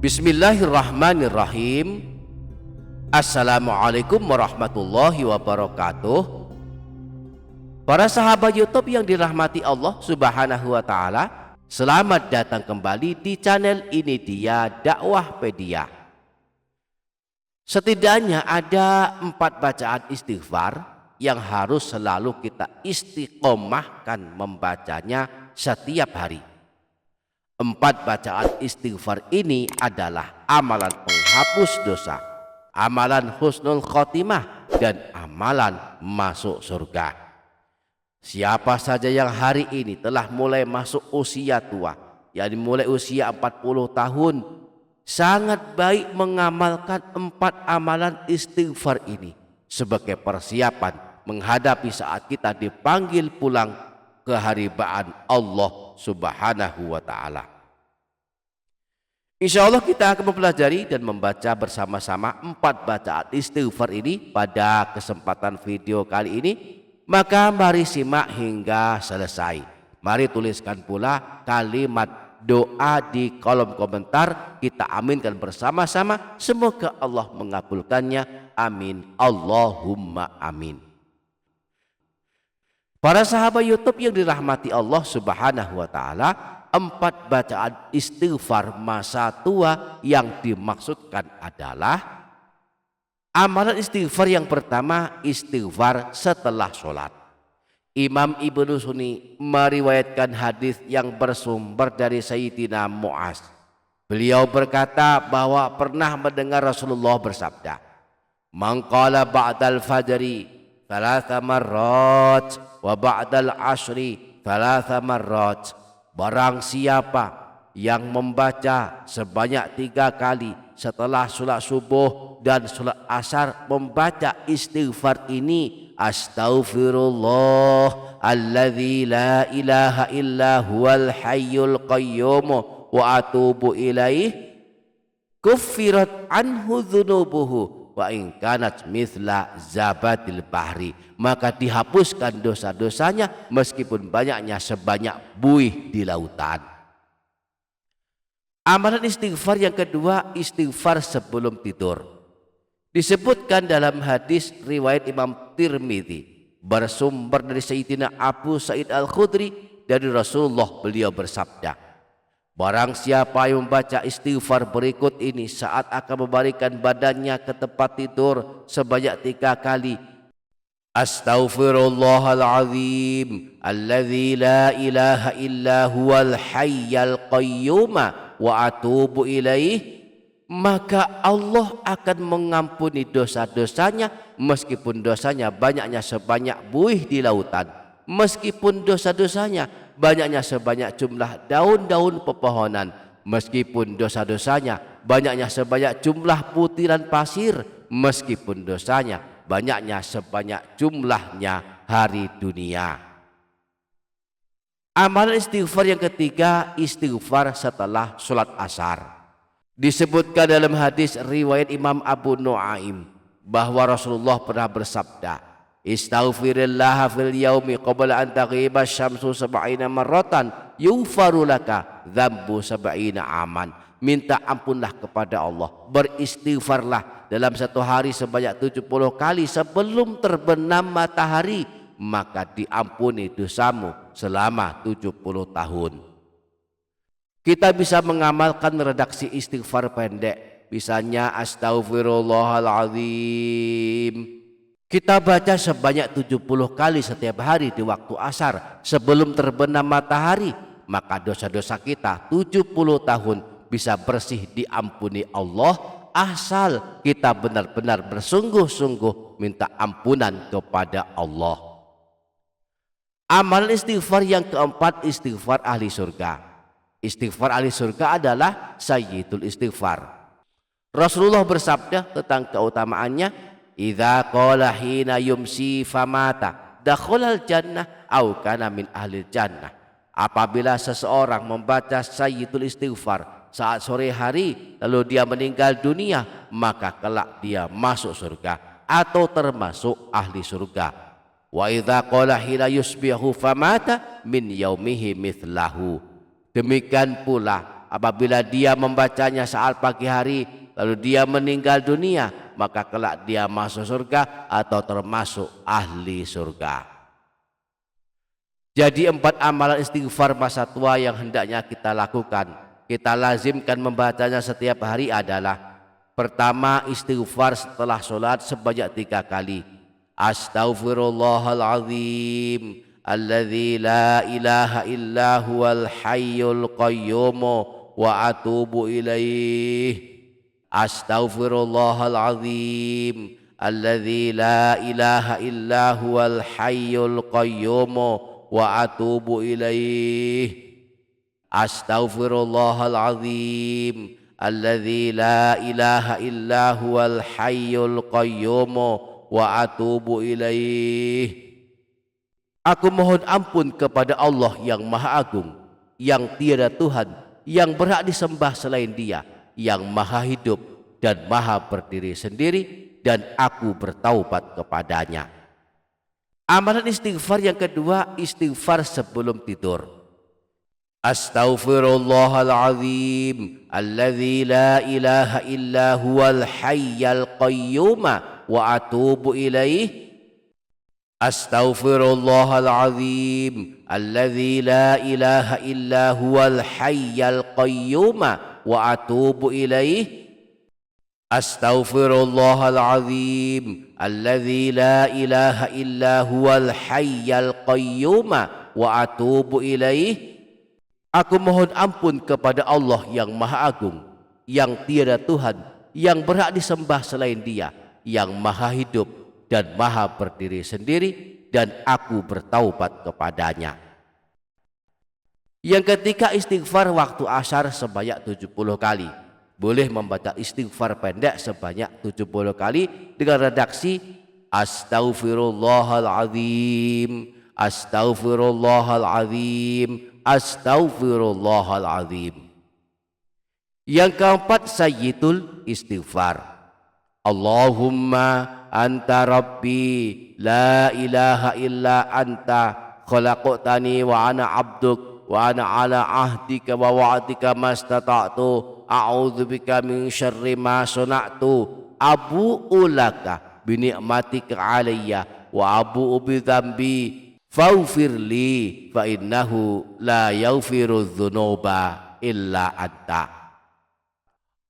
Bismillahirrahmanirrahim. Assalamualaikum warahmatullahi wabarakatuh. Para sahabat YouTube yang dirahmati Allah Subhanahu wa Ta'ala, selamat datang kembali di channel ini dia Dakwahpedia. Setidaknya ada 4 bacaan istighfar yang harus selalu kita istiqomahkan membacanya setiap hari. 4 bacaan istighfar ini adalah amalan penghapus dosa, amalan husnul khotimah, dan amalan masuk surga. Siapa saja yang hari ini telah mulai masuk usia tua, yakni mulai usia 40 tahun, sangat baik mengamalkan 4 amalan istighfar ini sebagai persiapan menghadapi saat kita dipanggil pulang ke haribaan Allah Subhanahu wa Ta'ala. Insya Allah kita akan mempelajari dan membaca bersama-sama 4 bacaan istighfar ini pada kesempatan video kali ini. Maka mari simak hingga selesai. Mari tuliskan pula kalimat doa di kolom komentar. Kita aminkan bersama-sama. Semoga Allah mengabulkannya. Amin. Allahumma amin. Para sahabat YouTube yang dirahmati Allah Subhanahu wa Ta'ala, 4 bacaan istighfar masa tua yang dimaksudkan adalah amalan istighfar yang pertama, istighfar setelah sholat. Imam Ibnu Sunni meriwayatkan hadis yang bersumber dari Sayyidina Mu'az. Beliau berkata bahwa pernah mendengar Rasulullah bersabda, "Man qala ba'dal fajri 3 marrat wa ba'dal asri 3 marrat." Barang siapa yang membaca sebanyak 3 kali setelah sholat subuh dan sholat asar, membaca istighfar ini, astaghfirullah alladzi la ilaha illa huwal hayyul qayyum wa atubu ilaih, kuffirat anhu dzunubuhu wa in kanat mithla zabatil bahri, maka dihapuskan dosa-dosanya meskipun banyaknya sebanyak buih di lautan. Amalan istighfar yang kedua, istighfar sebelum tidur. Disebutkan dalam hadis riwayat Imam Tirmidzi bersumber dari Sayyidina Abu Sa'id Al-Khudri, dari Rasulullah beliau bersabda, barang siapa yang membaca istighfar berikut ini saat akan membalikan badannya ke tempat tidur sebanyak 3 kali, astaghfirullahalazim alladzi la ilaha illa huwal hayyul qayyum wa atubu ilaih, maka Allah akan mengampuni dosa-dosanya meskipun dosanya banyaknya sebanyak buih di lautan, meskipun dosa-dosanya banyaknya sebanyak jumlah daun-daun pepohonan, meskipun dosa-dosanya banyaknya sebanyak jumlah butiran pasir, meskipun dosanya banyaknya sebanyak jumlahnya hari dunia. Amalan istighfar yang ketiga, istighfar setelah sholat asar. Disebutkan dalam hadis riwayat Imam Abu Nuaim bahwa Rasulullah pernah bersabda, istaghfirillah fil yaumi qabla an taghiba syamsu 70 marratan yughfaru laka dzambu 70 aman. Minta ampunlah kepada Allah, beristighfarlah dalam satu hari sebanyak 70 kali sebelum terbenam matahari, maka diampuni dosamu selama 70 tahun. Kita bisa mengamalkan redaksi istighfar pendek, misalnya astaghfirullahaladzim. Kita baca sebanyak 70 kali setiap hari di waktu asar sebelum terbenam matahari, maka dosa-dosa kita 70 tahun bisa bersih diampuni Allah, asal kita benar-benar bersungguh-sungguh minta ampunan kepada Allah. Amalan istighfar yang keempat, istighfar ahli surga. Istighfar ahli surga adalah sayyidul istighfar. Rasulullah bersabda tentang keutamaannya, idza qala hina yumsi famata dakhalal jannah au kana min ahlil jannah. Apabila seseorang membaca sayyidul istighfar saat sore hari lalu dia meninggal dunia, maka kelak dia masuk surga atau termasuk ahli surga. Wa idza qala hina yusbihu famata min yaumihi mithlahu. Demikian pula Apabila dia membacanya saat pagi hari lalu dia meninggal dunia, maka kelak dia masuk surga atau termasuk ahli surga. Jadi 4 amalan istighfar masa tua yang hendaknya kita lakukan, kita lazimkan membacanya setiap hari adalah: pertama, istighfar setelah sholat sebanyak 3 kali. Astaghfirullahaladzim alladzi la ilaha illa huwal hayyul qayyum wa atubu ilaih. Astaghfirullahaladzim alladzi la ilaha illa huwal hayyul qayyum wa atubu ilaih. Astaghfirullahaladzim alladzi la ilaha illa huwal hayyul qayyum wa atubu ilaih. Aku mohon ampun kepada Allah yang Maha Agung, yang tiada Tuhan yang berhak disembah selain Dia, yang Maha Hidup dan Maha berdiri sendiri, dan aku bertaubat kepadanya. Amalan istighfar yang kedua, istighfar sebelum tidur. Astaghfirullahaladzim alladzi la ilaha illa huwal hayyul qayyum wa atubu ilaih. Astaghfirullahaladzim alladzi la ilaha illa huwal hayyul qayyum wa atubu ilaih. Astaghfirullahaladzim alladzi la ilaha illa huwal hayyul qayyum wa atubu ilaih. Aku mohon ampun kepada Allah yang Maha Agung, yang tiada Tuhan yang berhak disembah selain Dia, yang Maha Hidup dan Maha berdiri sendiri, dan aku bertaubat kepadanya. Yang ketiga, istighfar waktu asar sebanyak 70 kali. Boleh membaca istighfar pendek sebanyak 70 kali dengan redaksi Astaghfirullahaladzim, Astaghfirullahaladzim, Astaghfirullahaladzim. Yang keempat, sayyidul istighfar. Allahumma anta rabbi la ilaha illa anta khalaqtani wa ana abduk wa ana ala ahdika wa wa'dika mastata'tu a'udzubika min syarri ma sana'tu abu'u laka bi ni'matika alayya wa abu'u bi dzambi faghfirli fa innahu la yaghfiru dzunuba illa anta.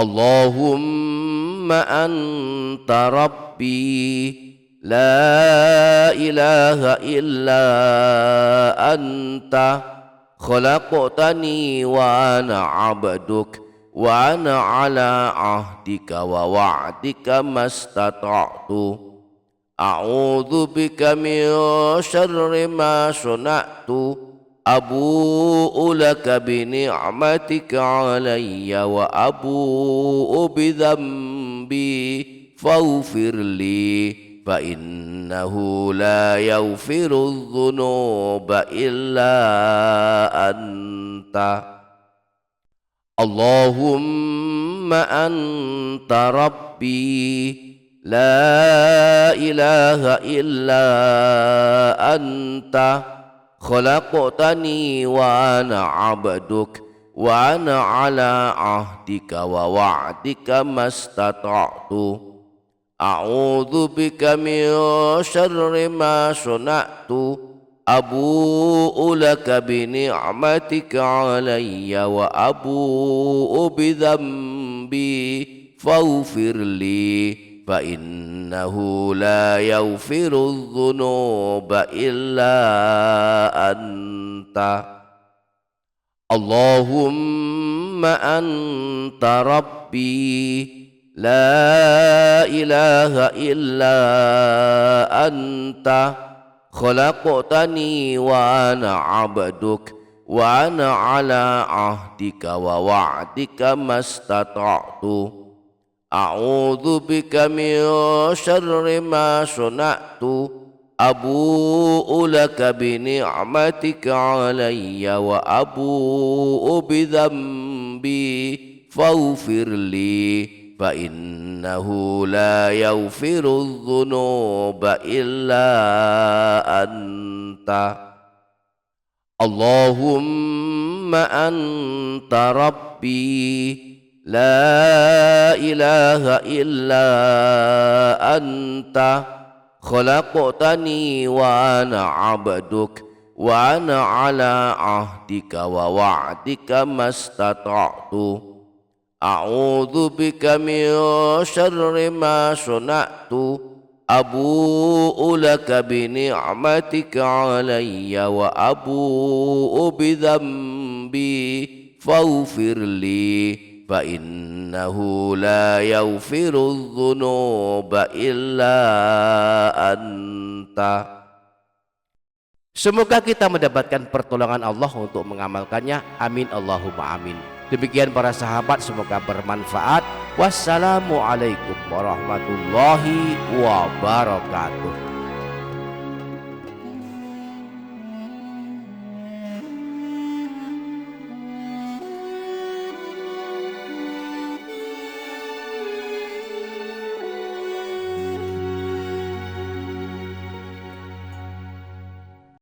Allahumma anta rabbi la ilaha illa anta khalaqtani wa ana abduk wa ana ala ahdika wa wa'dika mastata'tu a'udzu bika min syarri ma sana'tu abu'u laka bi ni'matika alayya wa abu'u bi dzambi faghfirli fa innahu la yaghfiru dzunuba illa anta. Allahumma anta rabbi la ilaha illa anta khalaqtani wa ana abduk wa ana ala ahdika wa wa'dika mastata'tu a'udzu bika min syarri ma sana'tu abu'u laka bi ni'matika alayya wa abu'u bi dzambi faghfirli fa innahu la yaghfiru dzunuba illa anta. Allahumma anta rabbi la ilaha illa anta khalaqtani wa ana abduk wa ana ala ahdika wa wa'dika mastata'tu a'udzu bika min syarri ma sana'tu abu'u laka bi ni'matika alayya wa abu'u bi dzambi faghfirli fa innahu la yaghfiru dzunuba illa anta. Allahumma anta rabbi la ilaha illa anta khalaqtani wa ana abduk wa ana ala ahdika wa wa'dika mastata'tu a'udzu bika min syarri ma sana'tu abu'u laka bi ni'matika alayya wa abu'u bi dhanbi faghfir li fa innahu la yaghfiru dzunuba illa anta. Semoga kita mendapatkan pertolongan Allah untuk mengamalkannya. Amin Allahumma amin. Demikian para sahabat, semoga bermanfaat. Wassalamualaikum warahmatullahi wabarakatuh.